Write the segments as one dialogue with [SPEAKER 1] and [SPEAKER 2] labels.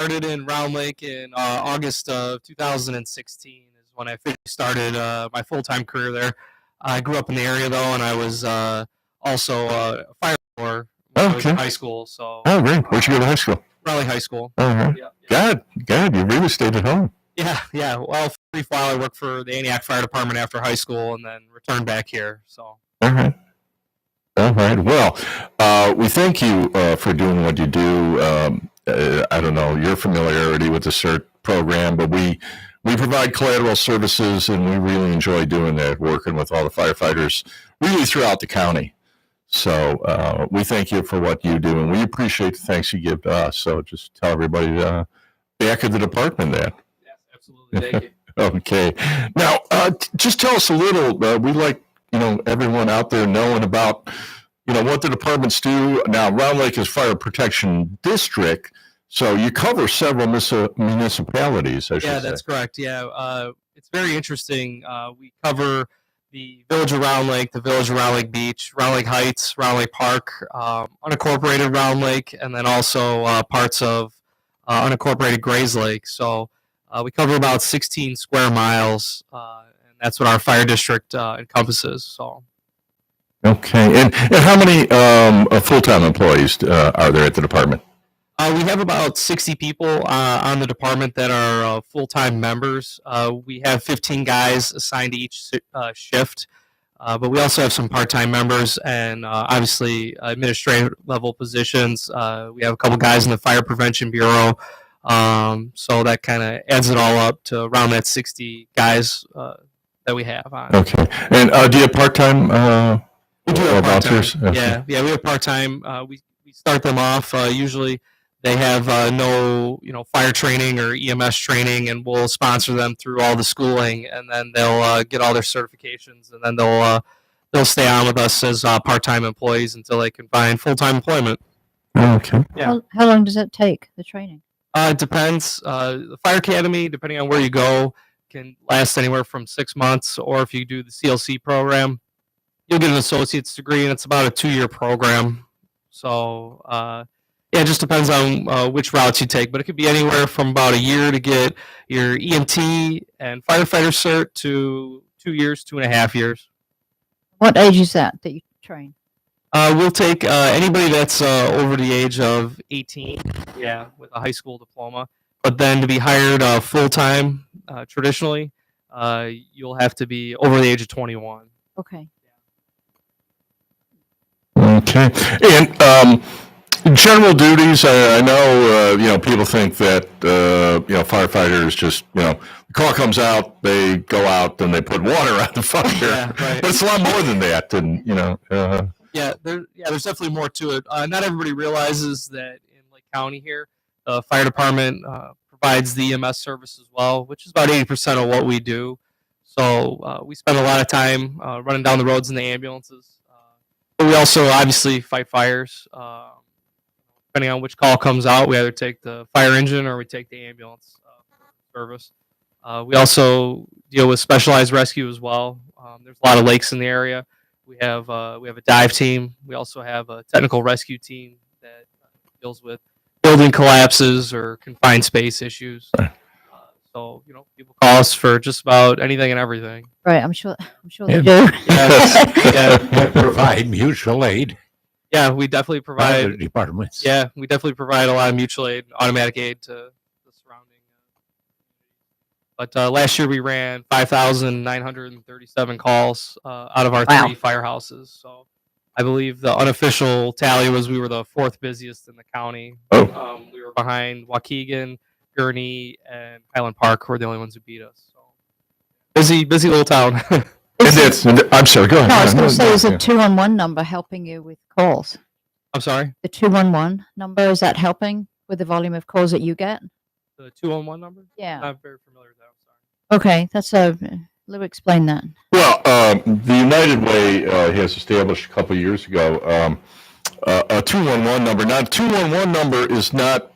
[SPEAKER 1] started in Round Lake in August of 2016 is when I officially started my full-time career there. I grew up in the area though, and I was also a fire corps when I was in high school. So.
[SPEAKER 2] Oh, great. Where'd you go to high school?
[SPEAKER 1] Raleigh High School.
[SPEAKER 2] Uh-huh. Yeah. God, you really stayed at home.
[SPEAKER 1] Yeah. Well, for a brief while I worked for the Antioch Fire Department after high school, and then returned back here. So.
[SPEAKER 2] All right. Well, we thank you for doing what you do. I don't know your familiarity with the CERT program, but we provide collateral services, and we really enjoy doing that, working with all the firefighters really throughout the county. So we thank you for what you do, and we appreciate the thanks you give to us. So just tell everybody back at the department that.
[SPEAKER 1] Yes, absolutely. Thank you.
[SPEAKER 2] Okay. Now, just tell us a little. We like everyone out there knowing about what the departments do. Now, Round Lake is Fire Protection District, so you cover several municipalities.
[SPEAKER 1] Yeah, that's correct. Yeah, it's very interesting. We cover the village of Round Lake, the village of Round Lake Beach, Round Lake Heights, Round Lake Park, unincorporated Round Lake, and then also parts of unincorporated Grays Lake. So we cover about 16 square miles, and that's what our fire district encompasses. So.
[SPEAKER 2] Okay, and how many full-time employees are there at the department?
[SPEAKER 1] We have about 60 people on the department that are full-time members. We have 15 guys assigned to each shift, but we also have some part-time members and obviously administrative level positions. We have a couple guys in the Fire Prevention Bureau, so that kind of adds it all up to around that 60 guys that we have on.
[SPEAKER 2] Okay, and do you have part-time
[SPEAKER 1] we do have
[SPEAKER 2] volunteers?
[SPEAKER 1] Yeah, we have part-time. We start them off usually. They have no, fire training or EMS training, and we'll sponsor them through all the schooling, and then they'll get all their certifications, and then they'll stay on with us as part-time employees until they can find full-time employment.
[SPEAKER 2] Okay.
[SPEAKER 1] Yeah.
[SPEAKER 3] How long does that take, the training?
[SPEAKER 1] It depends. The Fire Academy, depending on where you go, can last anywhere from 6 months, or if you do the CLC program, you'll get an associate's degree, and it's about a 2-year program. So. Yeah, it just depends on which routes you take, but it could be anywhere from about a year to get your EMT and firefighter cert to 2 years, 2.5 years.
[SPEAKER 3] What age is that you train?
[SPEAKER 1] We'll take anybody that's over the age of 18, yeah, with a high school diploma. But then to be hired full-time, traditionally, you'll have to be over the age of 21.
[SPEAKER 3] Okay.
[SPEAKER 2] Okay. And general duties, I know, people think that, firefighters just, the call comes out, they go out, and they put water on the fire.
[SPEAKER 1] Yeah, right.
[SPEAKER 2] But it's a lot more than that. And,
[SPEAKER 1] Yeah, there's definitely more to it. Not everybody realizes that in Lake County here, the fire department provides the EMS service as well, which is about 80% of what we do. So we spend a lot of time running down the roads in the ambulances. But we also obviously fight fires. Depending on which call comes out, we either take the fire engine or we take the ambulance service. We also deal with specialized rescue as well. There's a lot of lakes in the area. We have a dive team. We also have a technical rescue team that deals with building collapses or confined space issues. So people call us for just about anything and everything.
[SPEAKER 3] Right, I'm sure they do.
[SPEAKER 1] Yeah.
[SPEAKER 4] Provide mutual aid.
[SPEAKER 1] Yeah, we definitely provide.
[SPEAKER 4] Other departments.
[SPEAKER 1] Yeah, we definitely provide a lot of mutual aid, automatic aid to the surrounding. But last year we ran 5,937 calls out of our 3 firehouses. So I believe the unofficial tally was we were the 4th busiest in the county.
[SPEAKER 2] Oh.
[SPEAKER 1] We were behind Waukegan, Gurnee, and Highland Park, who were the only ones who beat us. So busy little town.
[SPEAKER 2] I'm sorry, go ahead.
[SPEAKER 3] No, I was going to say, is a 211 number helping you with calls?
[SPEAKER 1] I'm sorry?
[SPEAKER 3] The 211 number, is that helping with the volume of calls that you get?
[SPEAKER 1] The 211 number?
[SPEAKER 3] Yeah.
[SPEAKER 1] I'm not very familiar with that. I'm sorry.
[SPEAKER 3] Okay, that's let me explain that.
[SPEAKER 2] Well, the United Way has established a couple of years ago a 211 number. Now, the 211 number is not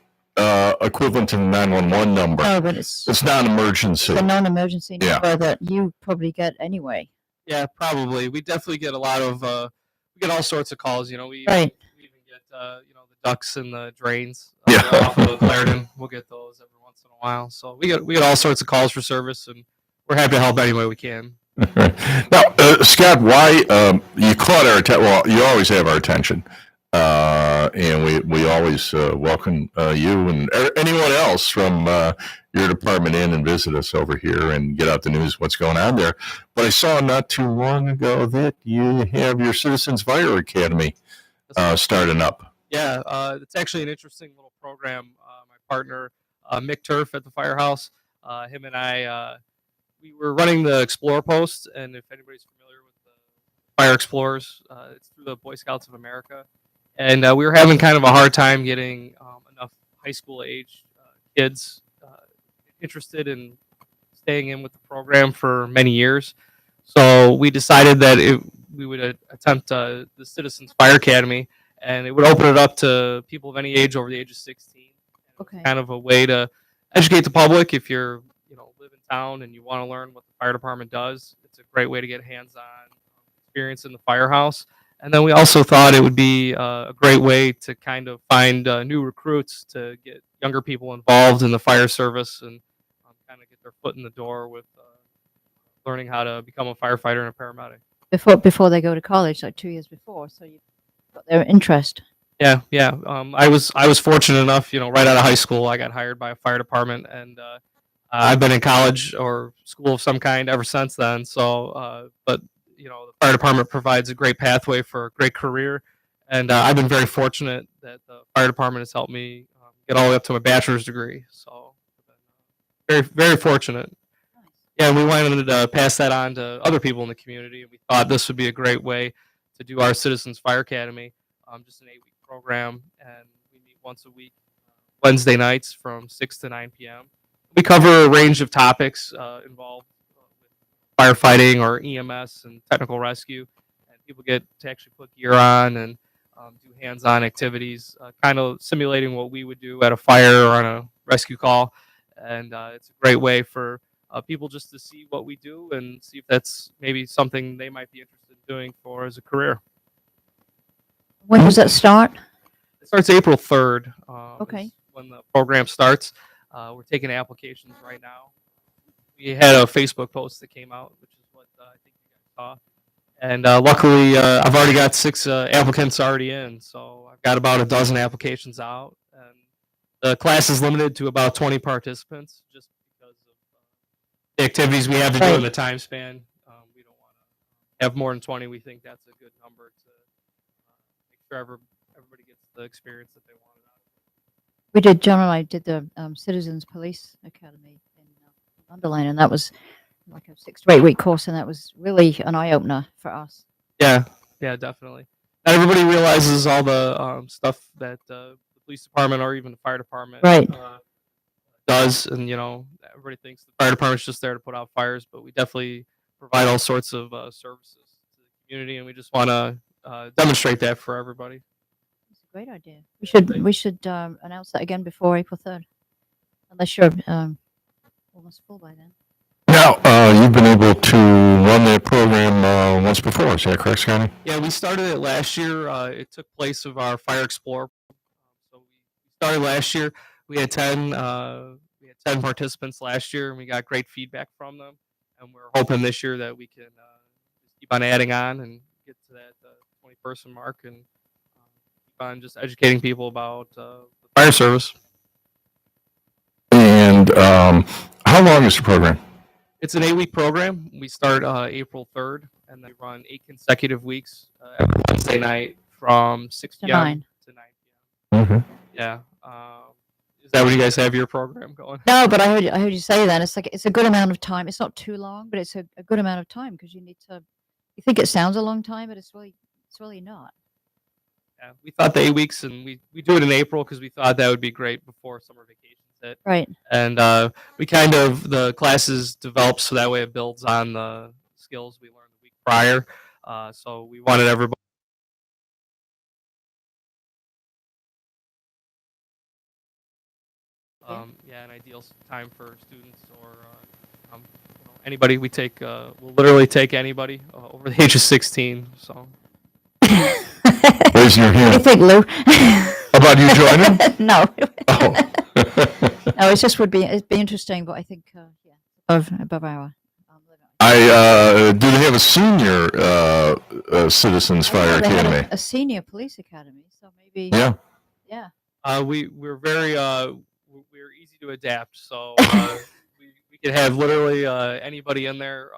[SPEAKER 2] equivalent to the 911 number.
[SPEAKER 3] No, but it's
[SPEAKER 2] non-emergency.
[SPEAKER 3] the non-emergency
[SPEAKER 2] Yeah.
[SPEAKER 3] number that you probably get anyway.
[SPEAKER 1] Yeah, probably. We definitely get a lot of we get all sorts of calls. We
[SPEAKER 3] Right.
[SPEAKER 1] even get the ducks and the drains.
[SPEAKER 2] Yeah.
[SPEAKER 1] Off of Clarendon. We'll get those every once in a while. So we get all sorts of calls for service, and we're happy to help any way we can.
[SPEAKER 2] Now, Scott, why you caught our attention? Well, you always have our attention, and we always welcome you and anyone else from your department in and visit us over here and get out the news what's going on there. But I saw not too long ago that you have your Citizens Fire Academy starting up.
[SPEAKER 1] Yeah, it's actually an interesting little program. My partner, Mick Turf at the firehouse, him and I, we were running the Explorer Post, and if anybody's familiar with the Fire Explorers, it's through the Boy Scouts of America, and we were having kind of a hard time getting enough high school age kids interested in staying in with the program for many years. So we decided that we would attempt the Citizens Fire Academy, and it would open it up to people of any age over the age of 16.
[SPEAKER 3] Okay.
[SPEAKER 1] Kind of a way to educate the public. If you're live in town and you want to learn what the fire department does, it's a great way to get hands-on experience in the firehouse. And then we also thought it would be a great way to kind of find new recruits to get younger people involved in the fire service and kind of get their foot in the door with learning how to become a firefighter and a paramedic.
[SPEAKER 3] Before they go to college, like 2 years before, so you've got their interest.
[SPEAKER 1] Yeah. I was fortunate enough, right out of high school, I got hired by a fire department, and I've been in college or school of some kind ever since then. So, but the fire department provides a great pathway for a great career, and I've been very fortunate that the fire department has helped me get all the way up to my bachelor's degree. So, very, very fortunate. Yeah, we wanted to pass that on to other people in the community, and we thought this would be a great way to do our Citizens Fire Academy, just an 8-week program, and we meet once a week, Wednesday nights from 6 to 9 p.m. We cover a range of topics involved with firefighting or EMS and technical rescue, and people get to actually put gear on and do hands-on activities, kind of simulating what we would do at a fire or on a rescue call, and it's a great way for people just to see what we do and see if that's maybe something they might be interested in doing for as a career.
[SPEAKER 3] When does that start?
[SPEAKER 1] It starts April 3rd.
[SPEAKER 3] Okay.
[SPEAKER 1] Is when the program starts. We're taking applications right now. We had a Facebook post that came out, which is what I think you guys saw. And luckily, I've already got 6 applicants already in. So I've got about a dozen applications out. And the class is limited to about 20 participants just because of the activities we have to do in the time span. We don't want to have more than 20. We think that's a good number to make sure everybody gets the experience that they wanted out of it.
[SPEAKER 3] We did, John and I did the Citizens Police Academy in Underline, and that was like a 6 to 8 week course, and that was really an eye opener for us.
[SPEAKER 1] Yeah, definitely. Not everybody realizes all the stuff that the police department or even the fire department does, and everybody thinks the fire department's just there to put out fires, but we definitely provide all sorts of services to the community, and we just want to demonstrate that for everybody.
[SPEAKER 3] It's a great idea. We should announce that again before April 3rd, unless you're almost full by then.
[SPEAKER 2] Now, you've been able to run that program once before, is that correct, Scotty?
[SPEAKER 1] Yeah, we started it last year. It took place of our Fire Explorer. So we started last year. We had 10 participants last year, and we got great feedback from them. And we're hoping this year that we can just keep on adding on and get to that 20-person mark and keep on just educating people about the fire service.
[SPEAKER 2] And how long is the program?
[SPEAKER 1] It's an 8-week program. We start April 3rd, and then we run 8 consecutive weeks every Wednesday night from 6
[SPEAKER 3] To
[SPEAKER 1] p.m.
[SPEAKER 3] 9.
[SPEAKER 1] to 9 p.m.
[SPEAKER 2] Mm-hmm.
[SPEAKER 1] Yeah. Is that what you guys have your program going?
[SPEAKER 3] No, but I heard you say that. It's like it's a good amount of time. It's not too long, but it's a good amount of time because you think it sounds a long time, but it's really not.
[SPEAKER 1] Yeah, we thought the 8 weeks, and we do it in April because we thought that would be great before summer vacations hit.
[SPEAKER 3] Right.
[SPEAKER 1] And we the classes develop so that way it builds on the skills we learned the week prior. So we wanted everybody. An ideal time for students or anybody. We take we'll literally take anybody over the age of 16. So
[SPEAKER 2] Raising your
[SPEAKER 3] What do you
[SPEAKER 2] hand.
[SPEAKER 3] think, Lou?
[SPEAKER 2] About you joining?
[SPEAKER 3] No.
[SPEAKER 2] Oh.
[SPEAKER 3] No, it'd be interesting, but I think, yeah, above our limit.
[SPEAKER 2] Do they have a senior Citizens
[SPEAKER 3] Oh, yeah,
[SPEAKER 2] Fire
[SPEAKER 3] they had
[SPEAKER 2] Academy?
[SPEAKER 3] a senior police academy, so maybe,
[SPEAKER 2] Yeah.
[SPEAKER 3] yeah.
[SPEAKER 1] We're very we're easy to adapt, so we could have literally anybody in there.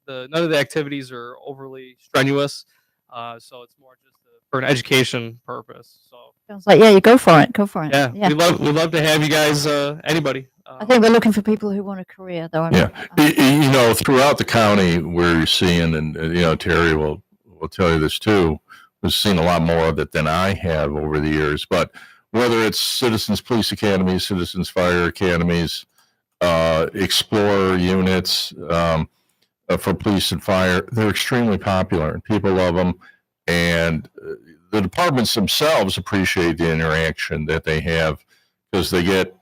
[SPEAKER 1] None of the activities are overly strenuous, so it's more just for an education purpose. So
[SPEAKER 3] Sounds like, yeah, you go for it. Go for it.
[SPEAKER 1] yeah,
[SPEAKER 3] Yeah.
[SPEAKER 1] we love to have you guys. Anybody.
[SPEAKER 3] I think we're looking for people who want a career, though.
[SPEAKER 2] Yeah. You know, throughout the county, we're seeing, and you know, Terry will tell you this too. We've seen a lot more of it than I have over the years. But whether it's Citizens Police Academies, Citizens Fire Academies, Explorer units for police and fire, they're extremely popular, and people love them. And the departments themselves appreciate the interaction that they have because they get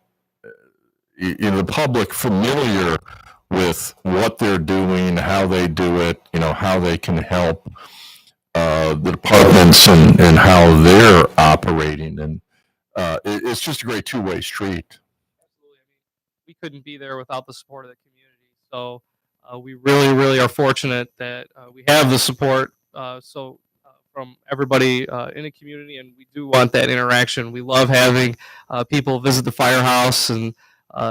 [SPEAKER 2] the public familiar with what they're doing, how they do it, you know, how they can help the departments and how they're operating. And it's just a great two-way street.
[SPEAKER 1] Absolutely. I mean, we couldn't be there without the support of the community. So we really, really are fortunate that we have the support. From everybody in the community, and we do want that interaction. We love having people visit the firehouse and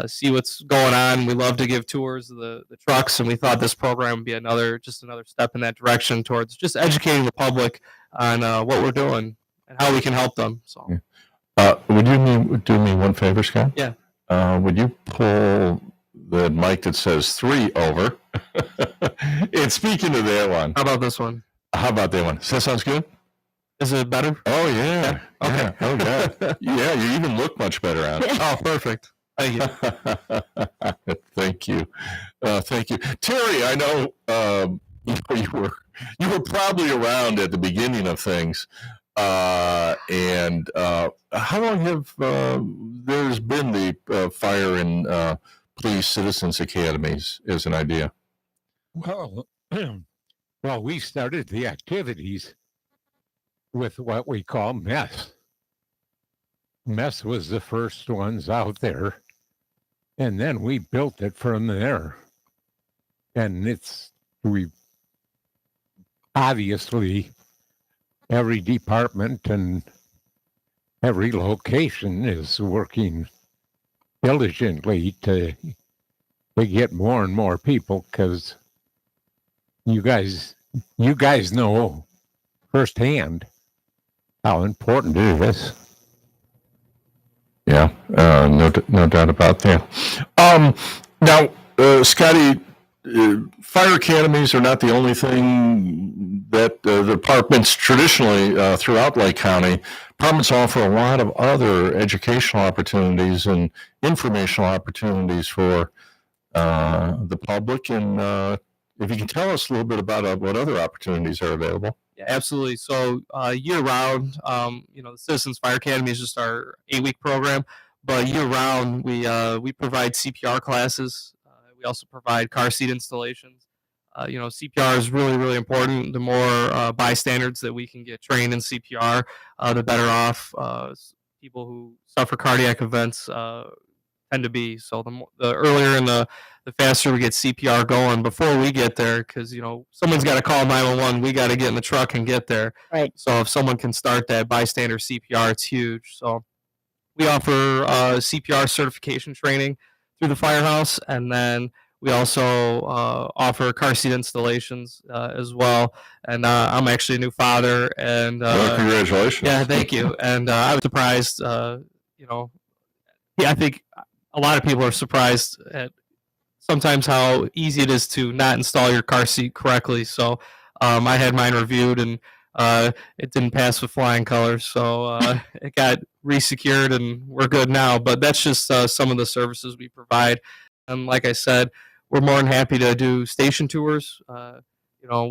[SPEAKER 1] see what's going on. We love to give tours of the trucks, and we thought this program would be another step in that direction towards just educating the public on what we're doing and how we can help them. So,
[SPEAKER 2] would you do me one favor, Scott?
[SPEAKER 1] Yeah.
[SPEAKER 2] Would you pull the mic that says 3 over? And speaking of that one,
[SPEAKER 1] how about this one?
[SPEAKER 2] how about that one? Does that sound good?
[SPEAKER 1] Is it better?
[SPEAKER 2] Oh yeah.
[SPEAKER 1] Okay.
[SPEAKER 2] Yeah. Oh yeah. Yeah. You even look much better on it.
[SPEAKER 1] Oh, perfect. Thank you.
[SPEAKER 2] Thank you. Thank you, Terry. I know you were probably around at the beginning of things. And how long have there's been the Fire and Police Citizens Academies as an idea?
[SPEAKER 4] Well, well, we started the activities with what we call mess. Mess was the first ones out there, and then we built it from there. And we obviously, every department and every location is working diligently to get more and more people, because you guys know firsthand how important it is.
[SPEAKER 2] Yeah, no doubt about that. Now, Scotty, fire academies are not the only thing that the departments traditionally throughout Lake County. Departments offer a lot of other educational opportunities and informational opportunities for the public. And if you can tell us a little bit about what other opportunities are available.
[SPEAKER 1] Yeah, absolutely. So year round, the Citizens Fire Academy is just our 8-week program. But year round, we provide CPR classes. We also provide car seat installations. CPR is really, really important. The more bystanders that we can get trained in CPR, the better off people who suffer cardiac events tend to be. So the earlier and the faster we get CPR going before we get there, because someone's got to call 911. We got to get in the truck and get there.
[SPEAKER 3] Right.
[SPEAKER 1] So if someone can start that bystander CPR, it's huge. So we offer CPR certification training through the firehouse, and then we also offer car seat installations as well. And I'm actually a new father, and
[SPEAKER 2] Congratulations!
[SPEAKER 1] Yeah, thank you. And I was surprised. I think a lot of people are surprised at sometimes how easy it is to not install your car seat correctly. So I had mine reviewed, and it didn't pass with flying colors. So it got resecured, and we're good now. But that's just some of the services we provide. And like I said, we're more than happy to do station tours.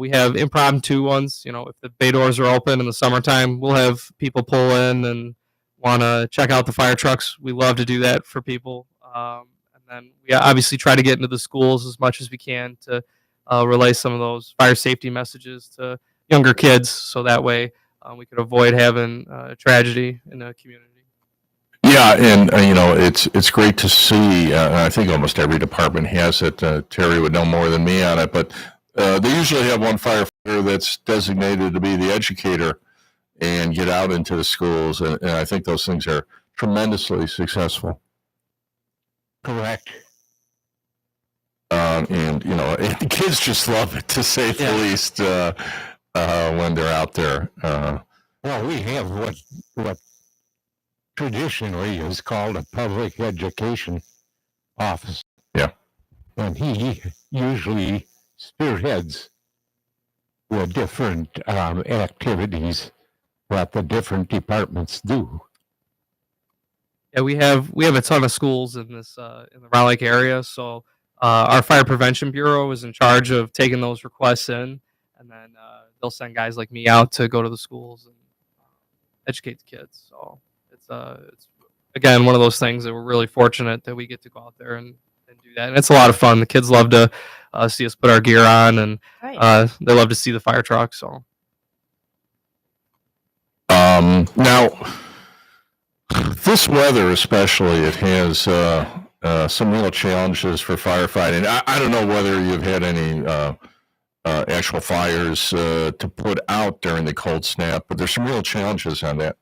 [SPEAKER 1] We have impromptu ones. If the bay doors are open in the summertime, we'll have people pull in and want to check out the fire trucks. We love to do that for people. And then we obviously try to get into the schools as much as we can to relay some of those fire safety messages to younger kids. So that way we could avoid having tragedy in the community.
[SPEAKER 2] Yeah, and it's great to see. I think almost every department has it. Terry would know more than me on it, but they usually have one firefighter that's designated to be the educator and get out into the schools, and I think those things are tremendously successful.
[SPEAKER 4] Correct.
[SPEAKER 2] And the kids just love it, to say the least, when they're out there.
[SPEAKER 4] Well, we have what traditionally is called a public education officer.
[SPEAKER 2] Yeah.
[SPEAKER 4] And he usually spearheads the different activities that the different departments do.
[SPEAKER 1] Yeah, we have a ton of schools in this in the Round Lake area, so our fire prevention bureau is in charge of taking those requests in, and then they'll send guys like me out to go to the schools and educate the kids. So it's again one of those things that we're really fortunate that we get to go out there and do that, and it's a lot of fun. The kids love to see us put our gear on, and they love to see the fire truck. So
[SPEAKER 2] now, this weather especially, it has some real challenges for firefighting. I don't know whether you've had any actual fires to put out during the cold snap, but there's some real challenges on that.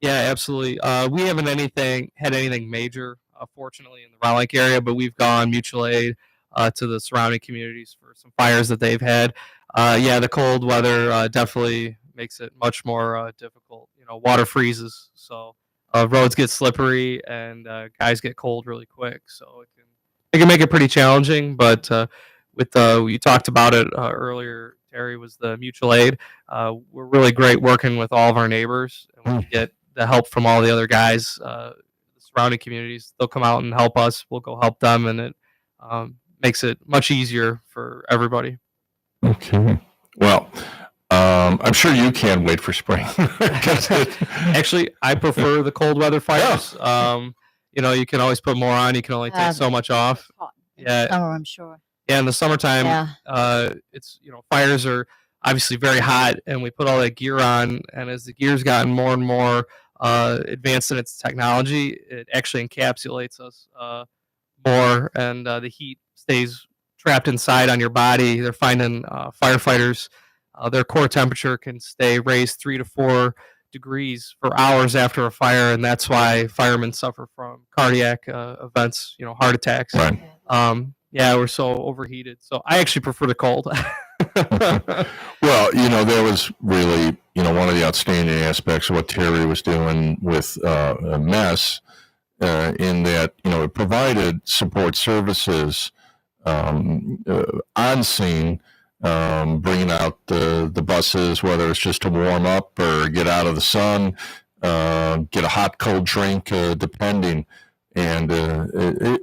[SPEAKER 1] yeah, absolutely. We haven't had anything major, fortunately, in the Round Lake area, but we've gone mutual aid to the surrounding communities for some fires that they've had. The cold weather definitely makes it much more difficult. Water freezes, so roads get slippery and guys get cold really quick. So it can make it pretty challenging. But with you talked about it earlier, Terry, was the mutual aid. We're really great working with all of our neighbors, and we get the help from all the other guys, the surrounding communities. They'll come out and help us. We'll go help them, and it makes it much easier for everybody.
[SPEAKER 2] Okay. Well, I'm sure you can't wait for spring.
[SPEAKER 1] Actually, I prefer the cold weather fires. You can always put more on. You can only take so much off. Yeah,
[SPEAKER 3] summer, I'm sure.
[SPEAKER 1] Yeah, in the summertime, it's fires are obviously very hot, and we put all that gear on. And as the gear's gotten more and more advanced in its technology, it actually encapsulates us more, and the heat stays trapped inside on your body. They're finding firefighters. Their core temperature can stay raised 3 to 4 degrees for hours after a fire, and that's why firemen suffer from cardiac events, heart attacks.
[SPEAKER 2] Right.
[SPEAKER 1] We're so overheated. So I actually prefer the cold.
[SPEAKER 2] Well, that was really, one of the outstanding aspects of what Terry was doing with MESS, in that, it provided support services on scene, bringing out the buses, whether it's just to warm up or get out of the sun, get a hot, cold drink, depending. And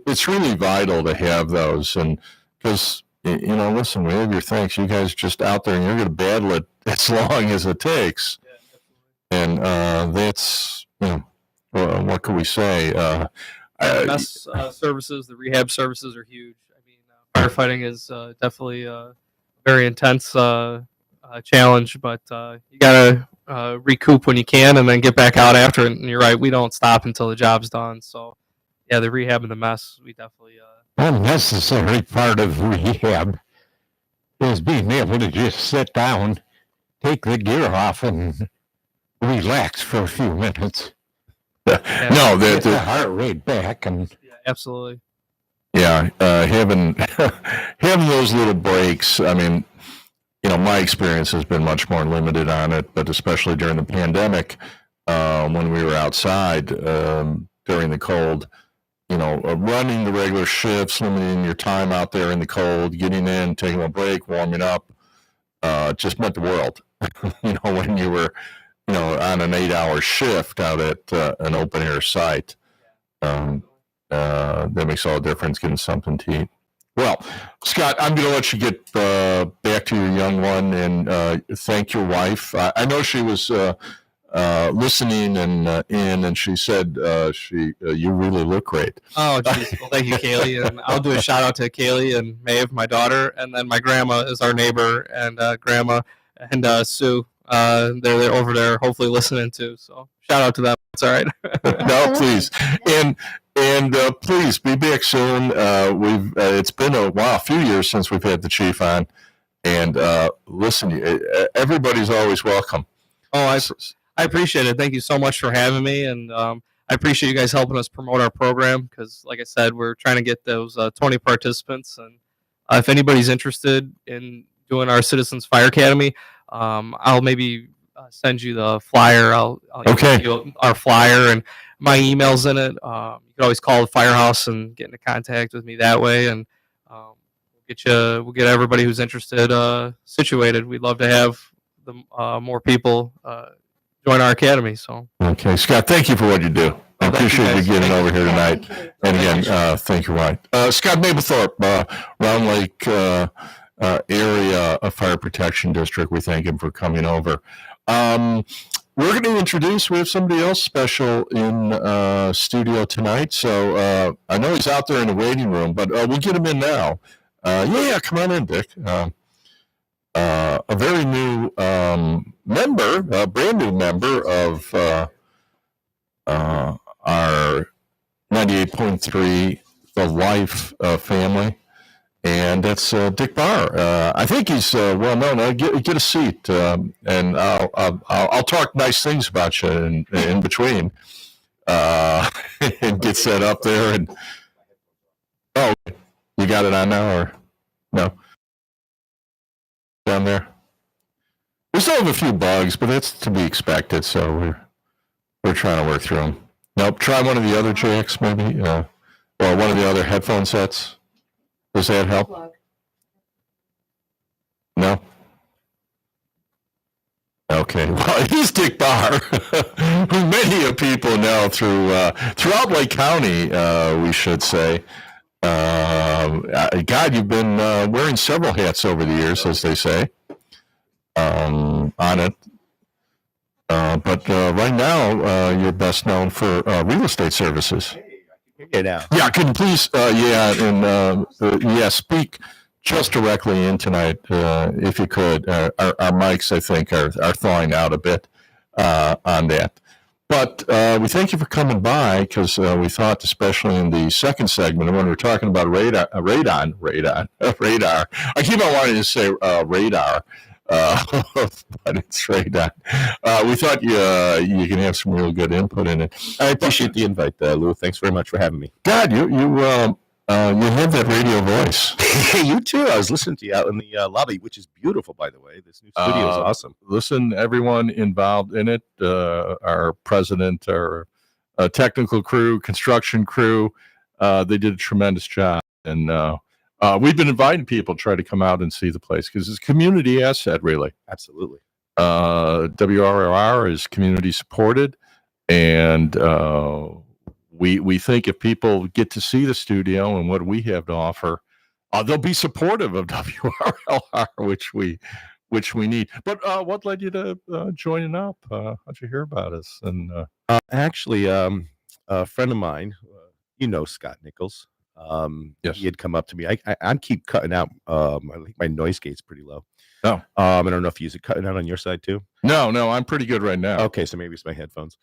[SPEAKER 2] it's really vital to have those. And because, listen, we have your thanks. You guys are just out there and you're going to battle it as long as it takes. And that's, what can we say?
[SPEAKER 1] MESS services, the rehab services are huge. I mean, firefighting is definitely a very intense challenge, but you got to recoup when you can and then get back out after it. And you're right, we don't stop until the job's done. So, yeah, the rehab and the MESS, we definitely...
[SPEAKER 4] One necessary part of rehab is being able to just sit down, take the gear off, and relax for a few minutes.
[SPEAKER 2] Get
[SPEAKER 4] the heart rate back. And
[SPEAKER 1] absolutely.
[SPEAKER 2] Yeah, having those little breaks. I mean, my experience has been much more limited on it, but especially during the pandemic, when we were outside during the cold, running the regular shifts, limiting your time out there in the cold, getting in, taking a break, warming up, just meant the world. When you were, on an 8-hour shift out at an open air site, that makes all the difference, getting something to eat. Well, Scott, I'm going to let you get back to your young one and thank your wife. I know she was listening and she said you really look great.
[SPEAKER 1] Oh, geez. Well, thank you, Kaylee. And I'll do a shout out to Kaylee and Maeve, my daughter, and then my grandma is our neighbor, and grandma and Sue, They're over there, hopefully listening too. So shout out to them. It's all right.
[SPEAKER 2] No, please, and please be back soon. We've it's been a few years since we've had the chief on, and listen, everybody's always welcome.
[SPEAKER 1] Oh, I appreciate it. Thank you so much for having me, and I appreciate you guys helping us promote our program because, like I said, we're trying to get those 20 participants. And if anybody's interested in doing our Citizens Fire Academy, I'll maybe send you the flyer. I'll
[SPEAKER 2] Okay.
[SPEAKER 1] email you our flyer, and my email's in it. You can always call the firehouse and get into contact with me that way, and we'll get everybody who's interested situated. We'd love to have the more people join our academy. So
[SPEAKER 2] Okay, Scott, thank you for what you do. I
[SPEAKER 1] Thank you,
[SPEAKER 2] appreciate you
[SPEAKER 1] guys.
[SPEAKER 2] getting over here tonight.
[SPEAKER 3] Thank you.
[SPEAKER 2] And again, thank you, Ryan. Scott Mapplethorpe, Round Lake area Fire Protection District, we thank him for coming over. We're going to introduce, we have somebody else special in studio tonight. So I know he's out there in the waiting room, but we'll get him in now. Yeah, come on in, Dick. A very new member, a brand new member of our 98.3 The Life family, and that's Dick Barr. I think he's well known. Get a seat, and I'll talk nice things about you in between, and get set up there. And oh, you got it on now or no? Down there. We still have a few bugs, but that's to be expected. So we're trying to work through them. Nope. Try one of the other jacks, maybe, or one of the other headphone sets. Does that help? No. Okay. Well, it is Dick Barr, who many people know throughout Lake County. We should say. God, you've been wearing several hats over the years, as they say, on it. But right now, you're best known for real estate services.
[SPEAKER 5] Yeah, now.
[SPEAKER 2] Yeah, can you please, speak just directly in tonight, if you could. Our mics, I think, are thawing out a bit on that. But we thank you for coming by because we thought, especially in the second segment, when we're talking about radar. I keep on wanting to say radar, but it's radar. We thought you can have some real good input in it.
[SPEAKER 5] I appreciate the invite, Lou. Thanks very much for having me.
[SPEAKER 2] God, you have that radio voice.
[SPEAKER 5] Hey, you too. I was listening to you out in the lobby, which is beautiful, by the way. This new studio is awesome.
[SPEAKER 2] Listen, everyone involved in it, our president, our technical crew, construction crew, they did a tremendous job. And we've been inviting people to try to come out and see the place because it's a community asset, really.
[SPEAKER 5] Absolutely.
[SPEAKER 2] WRLR is community supported, and we think if people get to see the studio and what we have to offer, they'll be supportive of WRLR, which we need. But what led you to joining up? How'd you hear about us? And
[SPEAKER 5] Actually, a friend of mine, Scott Nichols.
[SPEAKER 2] Yes.
[SPEAKER 5] He had come up to me. I keep cutting out. I think my noise gate's pretty low.
[SPEAKER 2] Oh.
[SPEAKER 5] I don't know if you use it cutting out on your side too.
[SPEAKER 2] No, I'm pretty good right now.
[SPEAKER 5] Okay, so maybe it's my headphones.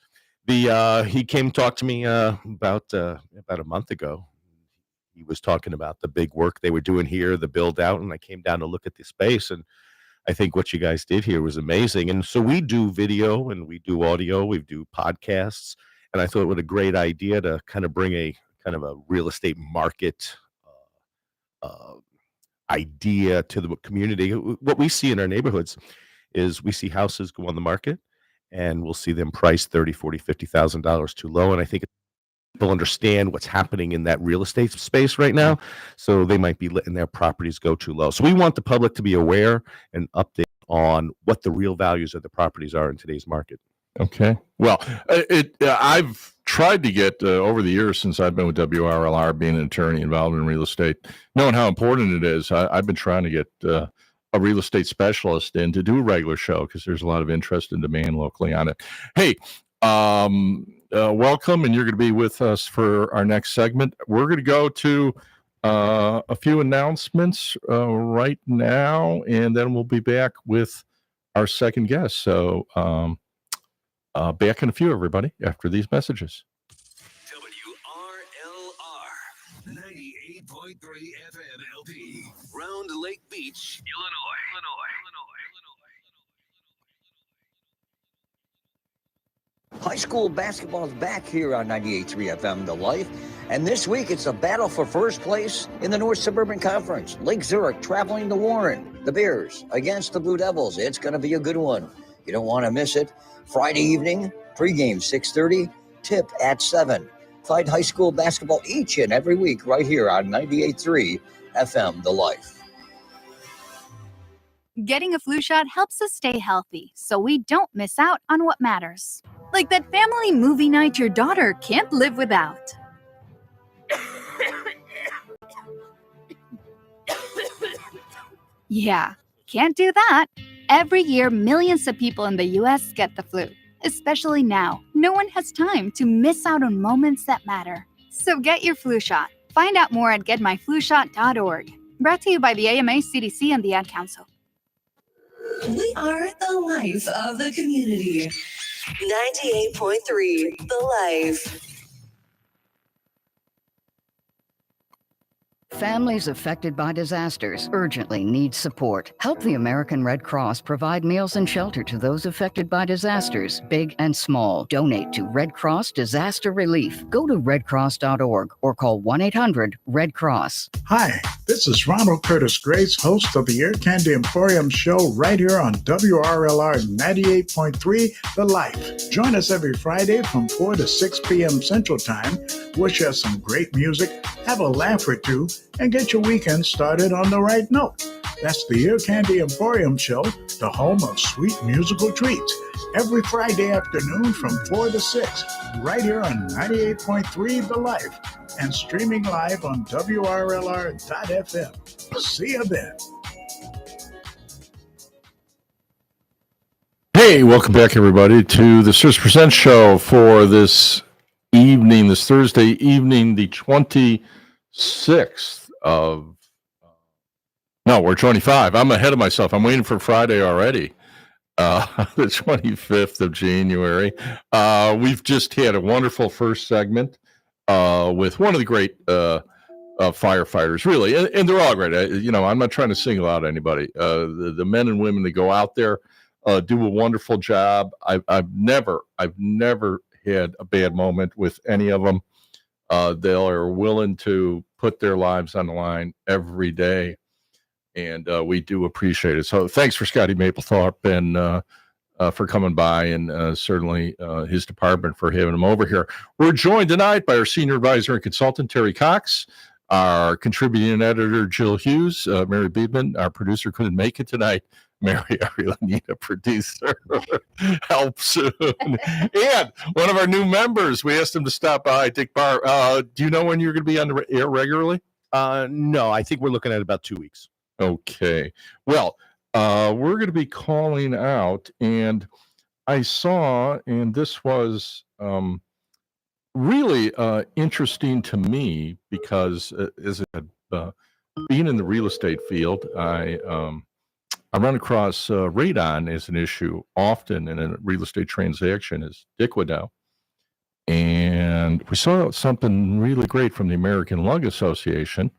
[SPEAKER 5] He came talk to me about a month ago. He was talking about the big work they were doing here, the build out, and I came down to look at the space, and I think what you guys did here was amazing. And so we do video and we do audio, we do podcasts, and I thought what a great idea to kind of bring a kind of a real estate market idea to the community. What we see in our neighborhoods is we see houses go on the market and we'll see them priced $30,000, $40,000, $50,000 too low. And I think people understand what's happening in that real estate space right now. So they might be letting their properties go too low. So we want the public to be aware and update on what the real values of the properties are in today's market.
[SPEAKER 2] Okay. Well, I've tried to get over the years since I've been with WRLR, being an attorney involved in real estate, knowing how important it is. I've been trying to get a real estate specialist in to do a regular show because there's a lot of interest and demand locally on it. Hey, welcome, and you're going to be with us for our next segment. We're going to go to a few announcements right now, and then we'll be back with our second guest. So back in a few, everybody, after these messages.
[SPEAKER 6] WRLR 98.3 FM LP, Round Lake Beach, Illinois.
[SPEAKER 7] High school basketball is back here on 98.3 FM The Life. And this week, it's a battle for first place in the North Suburban Conference. Lake Zurich traveling to Warren. The Bears against the Blue Devils. It's going to be a good one. You don't want to miss it. Friday evening, pregame 6:30, tip at 7. Find high school basketball each and every week right here on 98.3 FM The Life.
[SPEAKER 8] Getting a flu shot helps us stay healthy, so we don't miss out on what matters. Like that family movie night your daughter can't live without. Yeah, can't do that. Every year, millions of people in the U.S. get the flu. Especially now, no one has time to miss out on moments that matter. So get your flu shot. Find out more at getmyflushot.org. Brought to you by the AMA, CDC, and the Ad Council.
[SPEAKER 9] We are the life of the community. 98.3 The Life.
[SPEAKER 10] Families affected by disasters urgently need support. Help the American Red Cross provide meals and shelter to those affected by disasters, big and small. Donate to Red Cross Disaster Relief. Go to redcross.org or call 1-800-RED-CROSS.
[SPEAKER 11] Hi, this is Ronald Curtis Grace, host of the Ear Candy Emporium show right here on WRLR 98.3 The Life. Join us every Friday from 4 to 6 p.m. Central Time. We'll share some great music, have a laugh or two, and get your weekend started on the right note. That's the Ear Candy Emporium show, the home of sweet musical treats. Every Friday afternoon from 4 to 6, right here on 98.3 The Life, and streaming live on WRLR.FM. See you then.
[SPEAKER 2] Hey, welcome back, everybody, to the Certs Present show for this evening, this Thursday evening, the 26th of... No, we're 25. I'm ahead of myself. I'm waiting for Friday already. The 25th of January. We've just had a wonderful first segment with one of the great firefighters, really, and they're all great. I'm not trying to single out anybody. The men and women that go out there do a wonderful job. I've never had a bad moment with any of them. They are willing to put their lives on the line every day. And we do appreciate it. So thanks for Scotty Mapplethorpe and for coming by, and certainly his department for having him over here. We're joined tonight by our senior advisor and consultant, Terry Cox, our contributing editor, Jill Hughes, Mary Beedman. Our producer couldn't make it tonight. Mary, I really need a producer. Help soon. And one of our new members, we asked him to stop by, Dick Barr. Do you know when you're going to be on the air regularly?
[SPEAKER 5] No, I think we're looking at about 2 weeks.
[SPEAKER 2] Okay. Well, we're going to be calling out, and I saw, and this was really interesting to me because as being in the real estate field, I run across radon as an issue often in a real estate transaction as Dickwadow. And we saw something really great from the American Lung Association.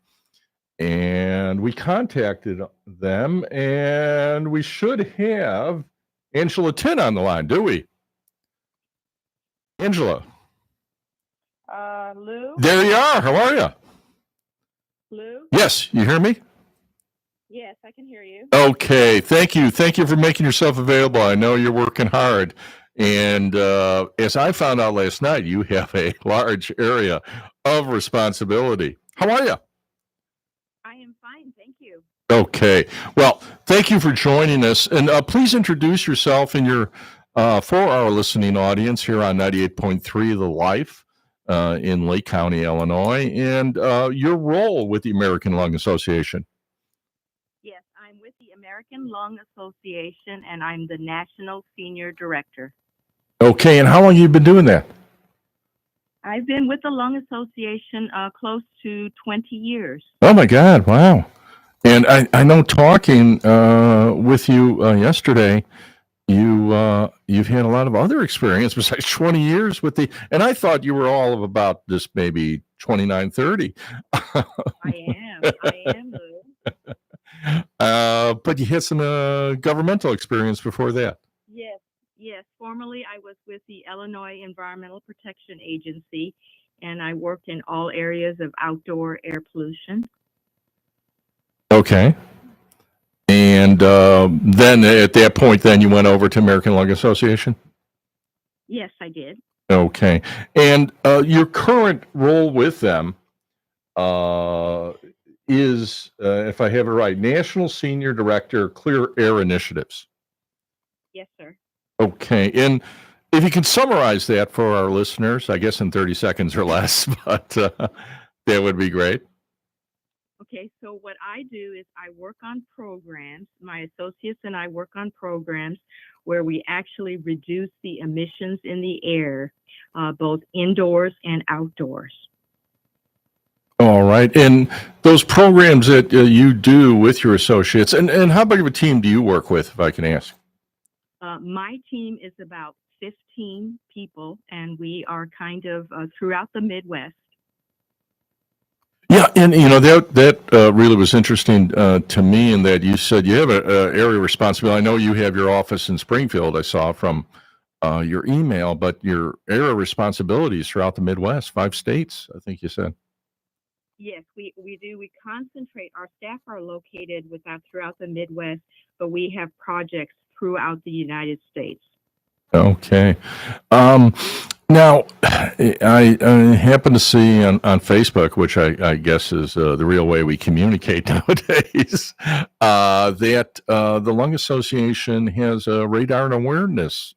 [SPEAKER 2] And we contacted them, and we should have Angela Tin on the line, do we? Angela.
[SPEAKER 12] Lou?
[SPEAKER 2] There you are. How are you?
[SPEAKER 12] Lou?
[SPEAKER 2] Yes, you hear me?
[SPEAKER 12] Yes, I can hear you.
[SPEAKER 2] Okay, thank you. Thank you for making yourself available. I know you're working hard. And as I found out last night, you have a large area of responsibility. How are you?
[SPEAKER 12] I am fine, thank you.
[SPEAKER 2] Okay. Well, thank you for joining us. And please introduce yourself and your for our listening audience here on 98.3 The Life in Lake County, Illinois, and your role with the American Lung Association.
[SPEAKER 12] Yes, I'm with the American Lung Association, and I'm the National Senior Director.
[SPEAKER 2] Okay. And how long have you been doing that?
[SPEAKER 12] I've been with the Lung Association close to 20 years.
[SPEAKER 2] Oh, my God. Wow. And I know talking with you yesterday, you've had a lot of other experience besides 20 years with the, and I thought you were all of about this maybe 29, 30.
[SPEAKER 12] I am, Lou.
[SPEAKER 2] But you had some governmental experience before that.
[SPEAKER 12] Yes. Formerly, I was with the Illinois Environmental Protection Agency, and I worked in all areas of outdoor air pollution.
[SPEAKER 2] Okay. And then at that point, then you went over to American Lung Association?
[SPEAKER 12] Yes, I did.
[SPEAKER 2] Okay. And your current role with them is, if I have it right, National Senior Director, Clear Air Initiatives.
[SPEAKER 12] Yes, sir.
[SPEAKER 2] Okay. And if you can summarize that for our listeners, I guess in 30 seconds or less, but that would be great.
[SPEAKER 12] Okay, so what I do is I work on programs. My associates and I work on programs where we actually reduce the emissions in the air, both indoors and outdoors.
[SPEAKER 2] All right. And those programs that you do with your associates, and how big of a team do you work with, if I can ask?
[SPEAKER 12] My team is about 15 people, and we are kind of throughout the Midwest.
[SPEAKER 2] Yeah, and that really was interesting to me in that you said you have an area responsibility. I know you have your office in Springfield, I saw from your email, but your area responsibilities throughout the Midwest, 5 states, I think you said.
[SPEAKER 12] Yes, we do. We concentrate. Our staff are located throughout the Midwest, but we have projects throughout the United States.
[SPEAKER 2] Okay. Now, I happen to see on Facebook, which I guess is the real way we communicate nowadays, that the Lung Association has a radon awareness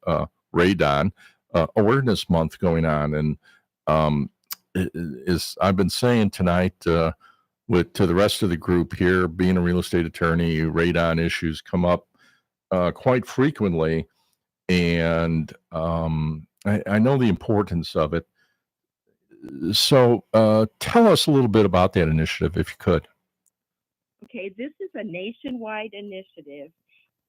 [SPEAKER 2] awareness month going on, and I've been saying tonight to the rest of the group here, being a real estate attorney, radon issues come up quite frequently. And I know the importance of it. So tell us a little bit about that initiative, if you could.
[SPEAKER 12] Okay, this is a nationwide initiative.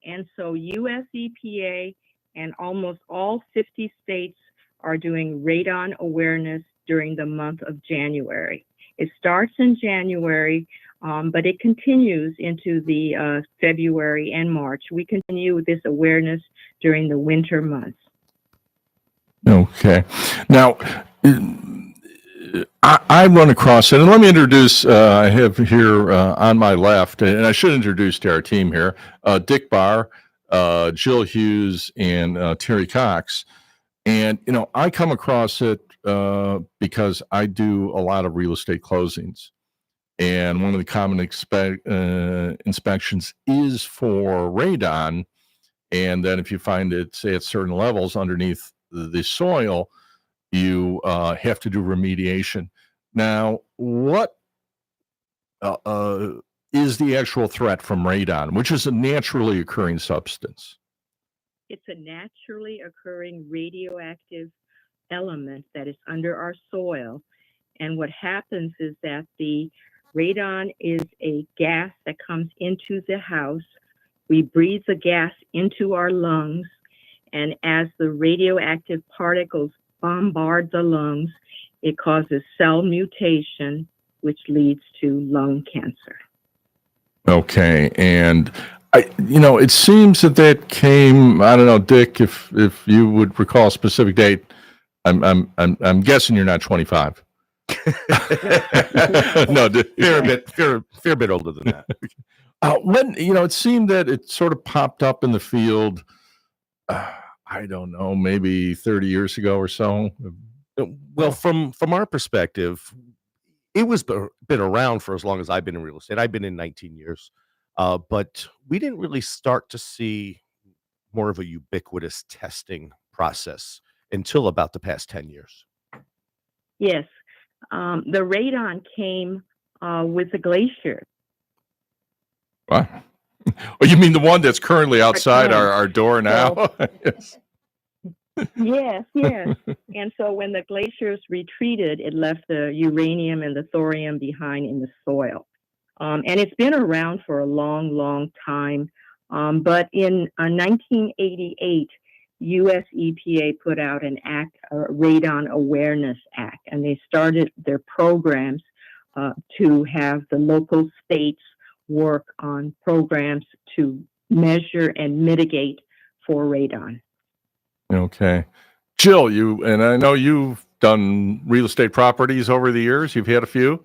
[SPEAKER 12] And so US EPA and almost all 50 states are doing radon awareness during the month of January. It starts in January, but it continues into the February and March. We continue with this awareness during the winter months.
[SPEAKER 2] Okay. Now, I run across it, and let me introduce, I have here on my left, and I should introduce to our team here, Dick Barr, Jill Hughes, and Terry Cox. And, I come across it because I do a lot of real estate closings. And one of the common inspections is for radon. And then if you find it, say, at certain levels underneath the soil, you have to do remediation. Now, what is the actual threat from radon, which is a naturally occurring substance?
[SPEAKER 12] It's a naturally occurring radioactive element that is under our soil. And what happens is that the radon is a gas that comes into the house. We breathe the gas into our lungs, and as the radioactive particles bombard the lungs, it causes cell mutation, which leads to lung cancer.
[SPEAKER 2] Okay, and it seems that came. I don't know, Dick, if you would recall a specific date. I'm guessing you're not 25. No,
[SPEAKER 5] fair bit older than that.
[SPEAKER 2] When it seemed that it sort of popped up in the field, I don't know, maybe 30 years ago or so.
[SPEAKER 5] Well, from our perspective, it was been around for as long as I've been in real estate. I've been in 19 years, but we didn't really start to see more of a ubiquitous testing process until about the past 10 years.
[SPEAKER 12] Yes, the radon came with the glacier.
[SPEAKER 2] What? Oh, you mean the one that's currently outside our door now?
[SPEAKER 12] Yes. And so when the glaciers retreated, it left the uranium and the thorium behind in the soil. And it's been around for a long, long time. But in 1988, U.S. EPA put out an act, a Radon Awareness Act, and they started their programs to have the local states work on programs to measure and mitigate for radon.
[SPEAKER 2] Okay. Jill, and I know you've done real estate properties over the years. You've had a few?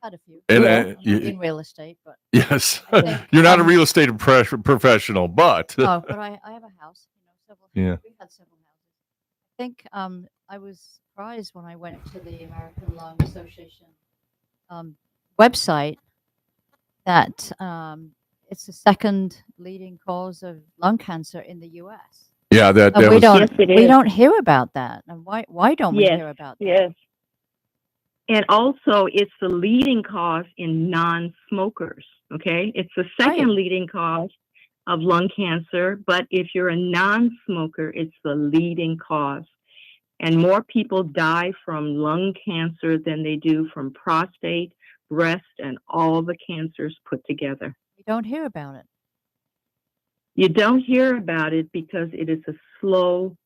[SPEAKER 3] Had a few.
[SPEAKER 2] And
[SPEAKER 3] I'm not in real estate, but
[SPEAKER 2] yes,
[SPEAKER 3] I think,
[SPEAKER 2] you're not a real estate professional, but
[SPEAKER 3] no, but I have a house. Several.
[SPEAKER 2] Yeah.
[SPEAKER 3] We've had several houses. I think I was surprised when I went to the American Lung Association website that it's the second leading cause of lung cancer in the U.S.
[SPEAKER 2] yeah, that
[SPEAKER 3] And
[SPEAKER 2] was
[SPEAKER 3] we don't hear about that. And why don't we hear about that?
[SPEAKER 12] Yes. And also, it's the leading cause in non-smokers. Okay, it's the second leading cause of lung cancer, but if you're a non-smoker, it's the leading cause. And more people die from lung cancer than they do from prostate, breast, and all the cancers put together.
[SPEAKER 3] We don't hear about it.
[SPEAKER 12] You don't hear about it because it is a slow,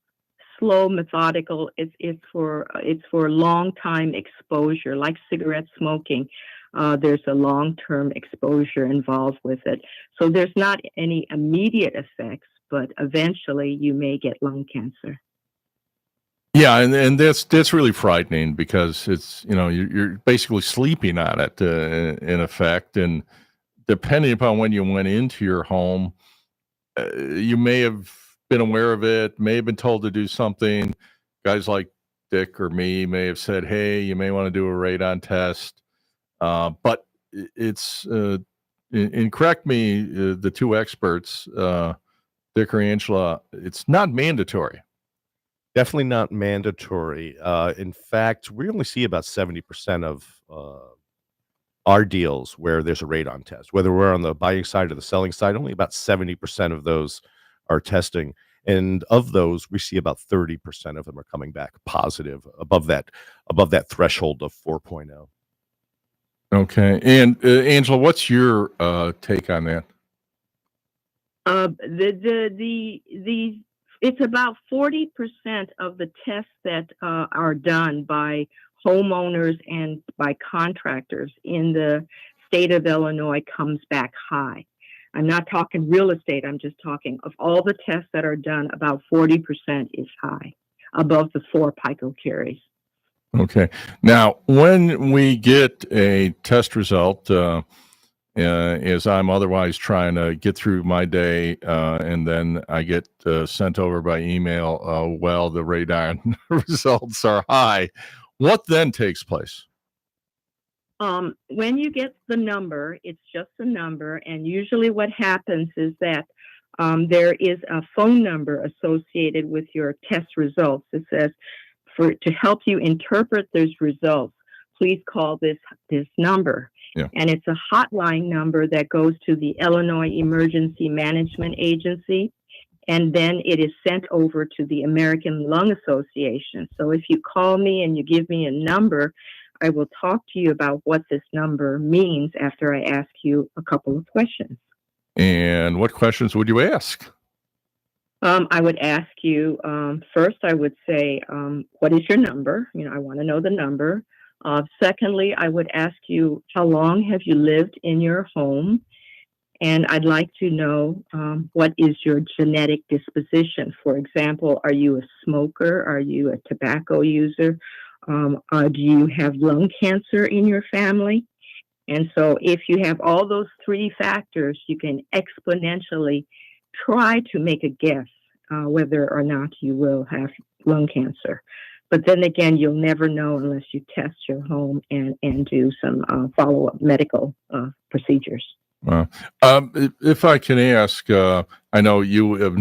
[SPEAKER 12] methodical. It's for long time exposure, like cigarette smoking. There's a long-term exposure involved with it. So there's not any immediate effects, but eventually you may get lung cancer.
[SPEAKER 2] Yeah, and that's really frightening because it's, you're basically sleeping on it in effect, and depending upon when you went into your home, you may have been aware of it, may have been told to do something. Guys like Dick or me may have said, "Hey, you may want to do a radon test," but it's and correct me, the two experts, Dick or Angela, it's not mandatory.
[SPEAKER 5] Definitely not mandatory. In fact, we only see about 70% of our deals where there's a radon test. Whether we're on the buying side or the selling side, only about 70% of those are testing. And of those, we see about 30% of them are coming back positive above that threshold of 4.0.
[SPEAKER 2] Okay. And Angela, what's your take on that?
[SPEAKER 12] It's about 40% of the tests that are done by homeowners and by contractors in the state of Illinois comes back high. I'm not talking real estate. I'm just talking of all the tests that are done, about 40% is high, above the 4 picocuries.
[SPEAKER 2] Okay. Now, when we get a test result, as I'm otherwise trying to get through my day, and then I get sent over by email, well, the radon results are high. What then takes place?
[SPEAKER 12] When you get the number, it's just a number, and usually what happens is that there is a phone number associated with your test results. It says, to help you interpret those results, please call this number.
[SPEAKER 2] Yeah.
[SPEAKER 12] And it's a hotline number that goes to the Illinois Emergency Management Agency, and then it is sent over to the American Lung Association. So if you call me and you give me a number, I will talk to you about what this number means after I ask you a couple of questions.
[SPEAKER 2] And what questions would you ask?
[SPEAKER 12] I would ask you, first, I would say, what is your number? I want to know the number. Secondly, I would ask you, how long have you lived in your home? And I'd like to know, what is your genetic disposition? For example, are you a smoker? Are you a tobacco user? Do you have lung cancer in your family? And so if you have all those 3 factors, you can exponentially try to make a guess whether or not you will have lung cancer. But then again, you'll never know unless you test your home and do some follow-up medical procedures.
[SPEAKER 2] If I can ask, I know you've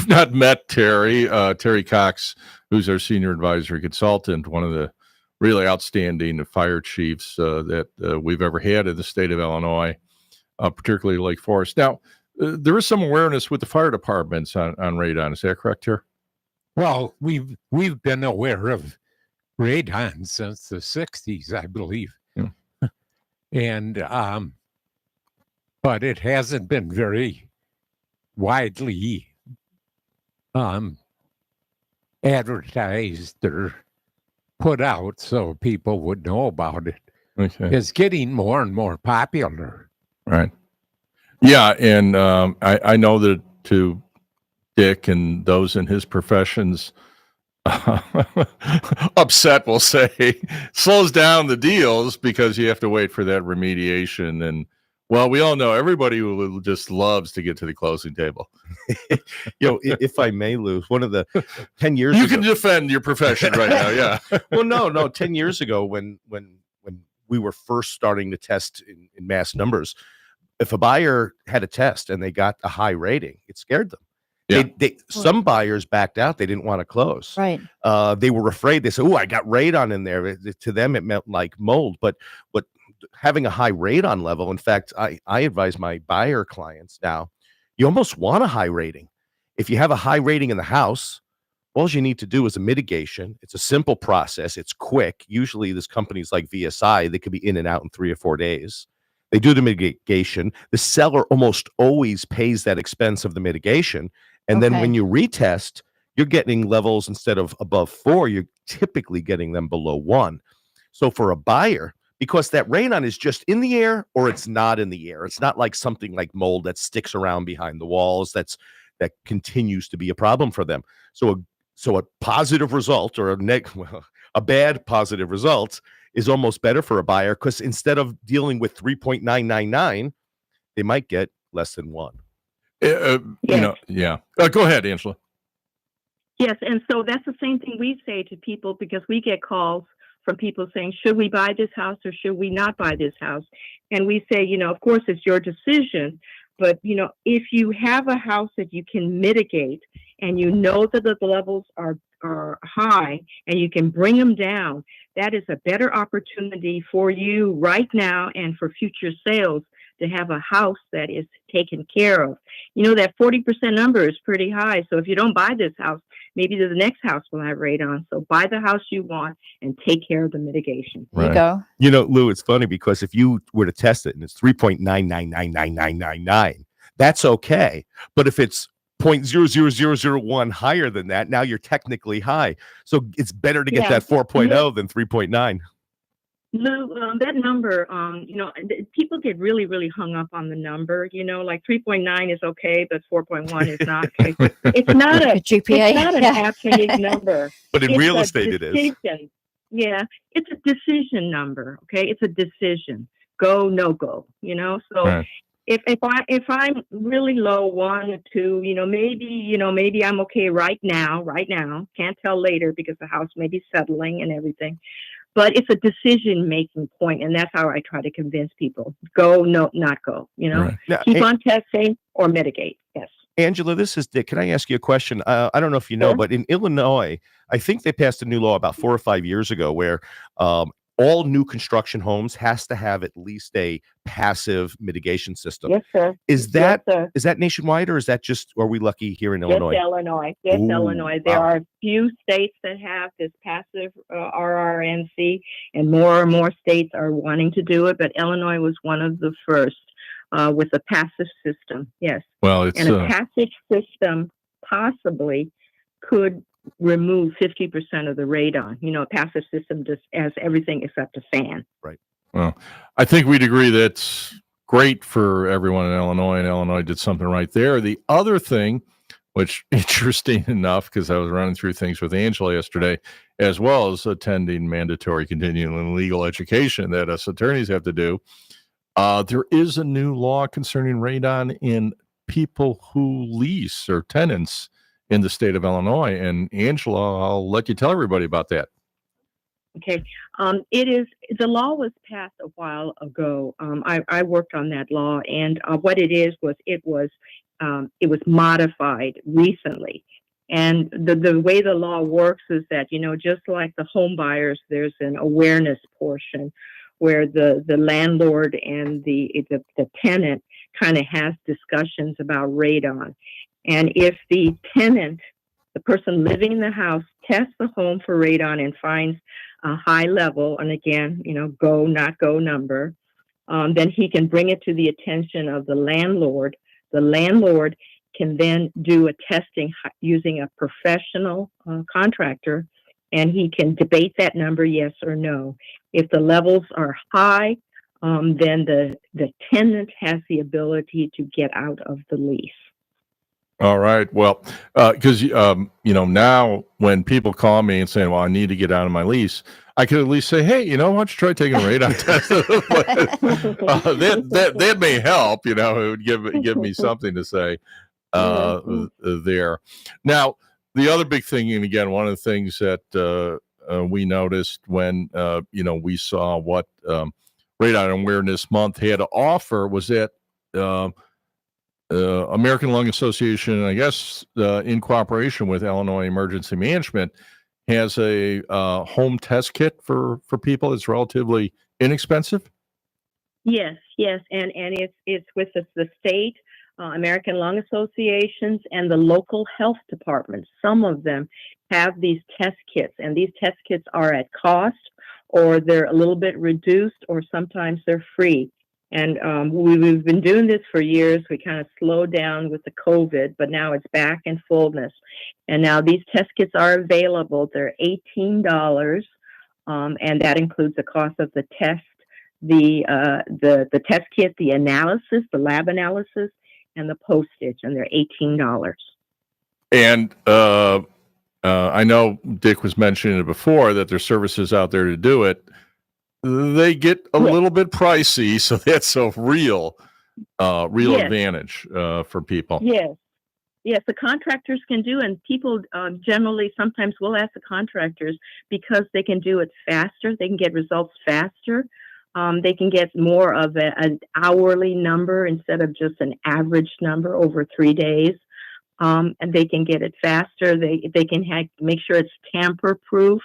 [SPEAKER 2] not met Terry Cox, who's our senior advisory consultant, one of the really outstanding fire chiefs that we've ever had in the state of Illinois, particularly Lake Forest. Now, there is some awareness with the fire departments on radon. Is that correct, Terry?
[SPEAKER 4] Well, we've been aware of radon since the 60s, I believe.
[SPEAKER 2] Yeah.
[SPEAKER 4] And but it hasn't been very widely advertised or put out so people would know about it.
[SPEAKER 2] Okay.
[SPEAKER 4] It's getting more and more popular.
[SPEAKER 2] Right. Yeah, and I know that to Dick and those in his professions, upset, we'll say, slows down the deals because you have to wait for that remediation. And well, we all know everybody who just loves to get to the closing table.
[SPEAKER 5] If I may, Lou, one of the 10 years
[SPEAKER 2] You
[SPEAKER 5] ago,
[SPEAKER 2] can defend your profession right now. Yeah.
[SPEAKER 5] well, no, 10 years ago when we were first starting to test in mass numbers, if a buyer had a test and they got a high rating, it scared them.
[SPEAKER 2] Yeah.
[SPEAKER 5] Some buyers backed out. They didn't want to close.
[SPEAKER 3] Right.
[SPEAKER 5] They were afraid. They said, "Oh, I got radon in there." To them, it meant like mold. But having a high radon level, in fact, I advise my buyer clients now, you almost want a high rating. If you have a high rating in the house, all you need to do is a mitigation. It's a simple process. It's quick. Usually, there's companies like VSI, they could be in and out in 3 or 4 days. They do the mitigation. The seller almost always pays that expense of the mitigation. And then when you retest, you're getting levels instead of above 4, you're typically getting them below 1. So for a buyer, because that radon is just in the air or it's not in the air, it's not like something like mold that sticks around behind the walls that continues to be a problem for them. So a positive result or a bad positive result is almost better for a buyer because instead of dealing with 3.999, they might get less than 1.
[SPEAKER 2] Yeah. Go ahead, Angela.
[SPEAKER 12] Yes, and so that's the same thing we say to people because we get calls from people saying, should we buy this house or should we not buy this house? And we say, of course, it's your decision. But, if you have a house that you can mitigate and you know that the levels are high and you can bring them down, that is a better opportunity for you right now and for future sales to have a house that is taken care of. That 40% number is pretty high. So if you don't buy this house, maybe the next house will have radon. So buy the house you want and take care of the mitigation.
[SPEAKER 3] There you go.
[SPEAKER 5] Lou, it's funny because if you were to test it and it's 3.9999999, that's okay. But if it's 0.00001 higher than that, now you're technically high. So it's better to get that 4.0 than 3.9.
[SPEAKER 12] Lou, that number, people get really, really hung up on the number. Like 3.9 is okay, but 4.1 is not okay. It's not a GPA. It's not an absolute number.
[SPEAKER 5] But in real estate, it is.
[SPEAKER 12] Yeah, it's a decision number. Okay, it's a decision. Go, no go. So. Right. If I'm really low 1 or 2, maybe I'm okay right now. Can't tell later because the house may be settling and everything. But it's a decision-making point, and that's how I try to convince people. Go, no, not go, Right. Now, keep on testing or mitigate, yes.
[SPEAKER 5] Angela, this is Dick. Can I ask you a question? I don't know if you know, but in Illinois, I think they passed a new law about 4 or 5 years ago where all new construction homes has to have at least a passive mitigation system.
[SPEAKER 12] Yes, sir.
[SPEAKER 5] Is that nationwide, or is that are we lucky here in Illinois?
[SPEAKER 12] Yes, Illinois. Yes, Illinois. There are a few states that have this passive RRNC, and more states are wanting to do it, but Illinois was one of the first with a passive system. Yes.
[SPEAKER 2] Well,
[SPEAKER 12] a passive system possibly could remove 50% of the radon. A passive system just has everything except a fan.
[SPEAKER 5] Right.
[SPEAKER 2] Well, I think we'd agree that's great for everyone in Illinois, and Illinois did something right there. The other thing, which interesting enough, because I was running through things with Angela yesterday, as well as attending mandatory continuing legal education that us attorneys have to do, there is a new law concerning radon in people who lease or tenants in the state of Illinois. And Angela, I'll let you tell everybody about that.
[SPEAKER 12] Okay. The law was passed a while ago. I worked on that law, and what it was modified recently. And the way the law works is that, just like the home buyers, there's an awareness portion where the landlord and the tenant kind of has discussions about radon. And if the tenant, the person living in the house, tests the home for radon and finds a high level, and again, go, not go number, then he can bring it to the attention of the landlord. The landlord can then do a testing using a professional contractor, and he can debate that number, yes or no. If the levels are high, then the tenant has the ability to get out of the lease.
[SPEAKER 2] All right. Well, because now when people call me and saying, "Well, I need to get out of my lease," I could at least say, "Hey, why don't you try taking a radon test?" That may help. It would give me something to say there. Now, the other big thing, and again, one of the things that we noticed when we saw what Radon Awareness Month had to offer was that. American Lung Association, I guess, in cooperation with Illinois Emergency Management, has a home test kit for people. It's relatively inexpensive.
[SPEAKER 12] Yes, and it's with the state, American Lung Associations, and the local health departments. Some of them have these test kits, and these test kits are at cost, or they're a little bit reduced, or sometimes they're free. And we've been doing this for years. We kind of slowed down with the COVID, but now it's back in fullness. And now these test kits are available. They're $18, and that includes the cost of the test, the test kit, the analysis, the lab analysis, and the postage, and they're $18.
[SPEAKER 2] And I know Dick was mentioning it before that there's services out there to do it. They get a little bit pricey, so that's a real advantage for people.
[SPEAKER 12] Yes, the contractors can do, and people generally sometimes will ask the contractors because they can do it faster. They can get results faster. They can get more of an hourly number instead of just an average number over 3 days, and they can get it faster. They can make sure it's tamper-proof.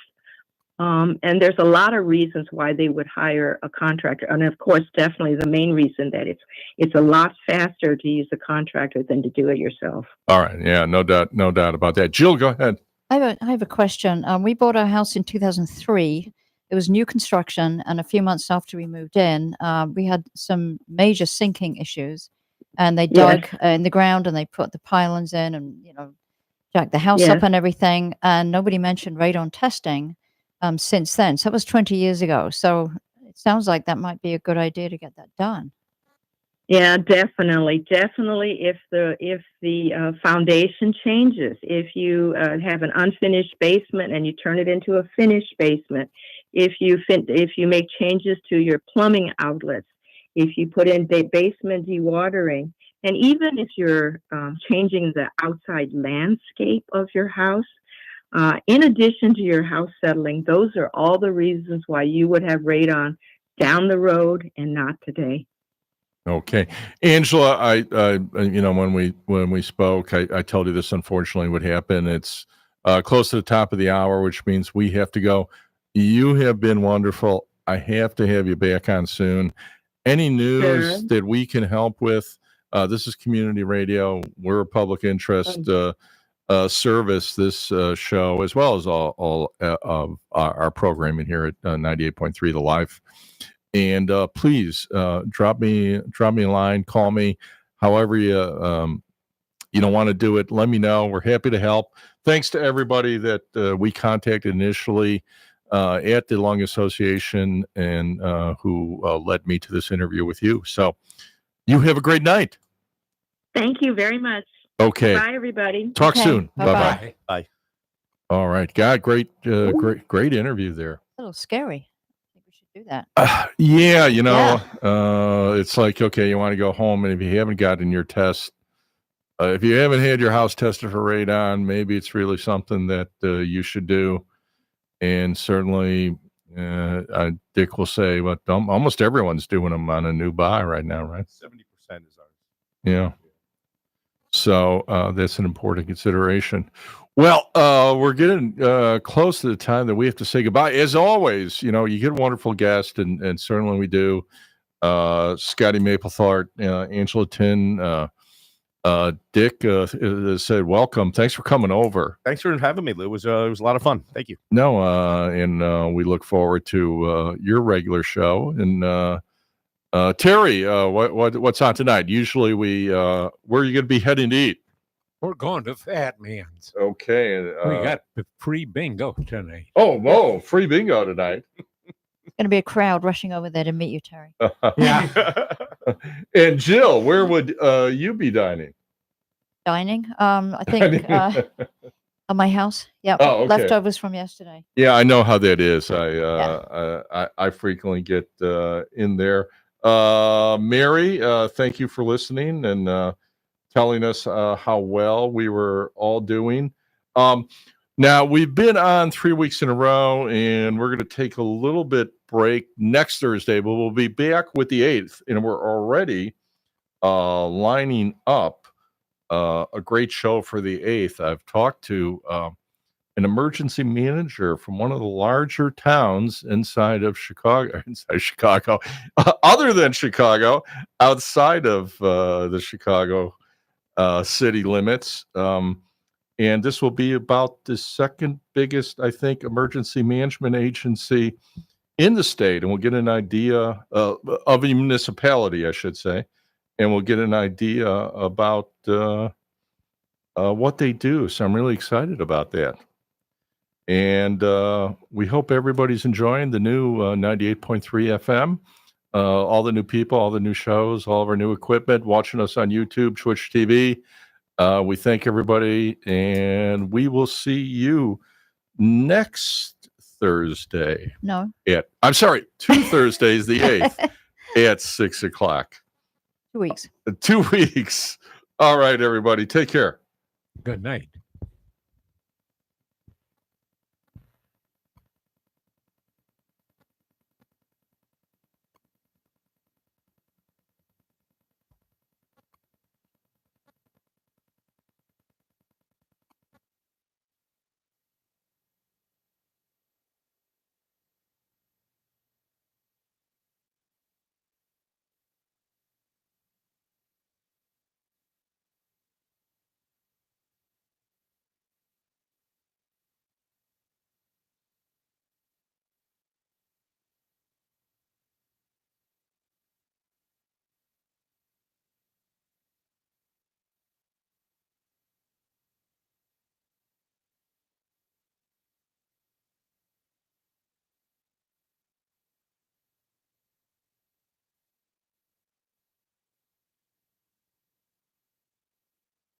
[SPEAKER 12] And there's a lot of reasons why they would hire a contractor. And of course, definitely the main reason that it's a lot faster to use a contractor than to do it yourself.
[SPEAKER 2] All right. Yeah, no doubt about that. Jill, go ahead.
[SPEAKER 3] I have a question. We bought our house in 2003. It was new construction, and a few months after we moved in, we had some major sinking issues, and they dug in the ground and they put the pylons in and, jacked the house up and everything. And nobody mentioned radon testing. Since then. So that was 20 years ago. So it sounds like that might be a good idea to get that done.
[SPEAKER 12] Yeah, definitely. If the foundation changes, if you have an unfinished basement and you turn it into a finished basement, if you make changes to your plumbing outlets, if you put in basement dewatering, and even if you're changing the outside landscape of your house, in addition to your house settling, those are all the reasons why you would have radon down the road and not today.
[SPEAKER 2] Okay, Angela, I when we spoke, I told you this. Unfortunately, what happened? It's close to the top of the hour, which means we have to go. You have been wonderful. I have to have you back on soon. Any news that we can help with? This is community radio. We're a public interest. Service this show, as well as all of our programming here at 98.3 The Life. And please drop me a line, call me, however you want to do it. Let me know. We're happy to help. Thanks to everybody that we contacted initially at the Lung Association and who led me to this interview with you. So you have a great night.
[SPEAKER 12] Thank you very much.
[SPEAKER 2] Okay.
[SPEAKER 12] Bye, everybody.
[SPEAKER 2] Talk soon.
[SPEAKER 3] Bye-bye.
[SPEAKER 5] Bye.
[SPEAKER 2] All right. God, great interview there.
[SPEAKER 3] A little scary. I think we should do that.
[SPEAKER 2] It's like, okay, you want to go home, and if you haven't gotten your test, if you haven't had your house tested for radon, maybe it's really something that you should do. And certainly, Dick will say, but almost everyone's doing them on a new buy right now, right?
[SPEAKER 5] 70% is ours.
[SPEAKER 2] Yeah. So that's an important consideration. Well, we're getting close to the time that we have to say goodbye. As always, you get a wonderful guest, and certainly we do. Scotty Mapplethorpe, Angela Tin, Dick said, welcome. Thanks for coming over.
[SPEAKER 5] Thanks for having me, Lou. It was a lot of fun. Thank you.
[SPEAKER 2] No, and we look forward to your regular show. And Terry, what's on tonight? Usually where are you going to be heading to eat?
[SPEAKER 4] We're going to Fat Man's.
[SPEAKER 2] Okay.
[SPEAKER 4] We got the free bingo tonight.
[SPEAKER 2] Oh, free bingo tonight.
[SPEAKER 3] It's going to be a crowd rushing over there to meet you, Terry.
[SPEAKER 4] Yeah.
[SPEAKER 2] And Jill, where would you be dining?
[SPEAKER 3] Dining. I think at my house. Yeah.
[SPEAKER 2] Oh, okay.
[SPEAKER 3] Leftovers from yesterday.
[SPEAKER 2] Yeah, I know how that is. I frequently get in there. Mary, thank you for listening and telling us how well we were all doing. Now, we've been on 3 weeks in a row, and we're going to take a little bit break next Thursday, but we'll be back with the 8th, and we're already lining up a great show for the 8th. I've talked to an emergency manager from one of the larger towns inside Chicago, other than Chicago, outside of the Chicago city limits. And this will be about the second biggest, I think, emergency management agency in the state. And we'll get an idea of a municipality, I should say. And we'll get an idea about what they do. So I'm really excited about that. And we hope everybody's enjoying the new 98.3 FM. All the new people, all the new shows, all of our new equipment, watching us on YouTube, Twitch TV. We thank everybody, and we will see you next Thursday.
[SPEAKER 3] No.
[SPEAKER 2] I'm sorry, 2 Thursdays, the 8th, at 6 o'clock.
[SPEAKER 3] 2 weeks.
[SPEAKER 2] 2 weeks. All right, everybody. Take care.
[SPEAKER 4] Good night.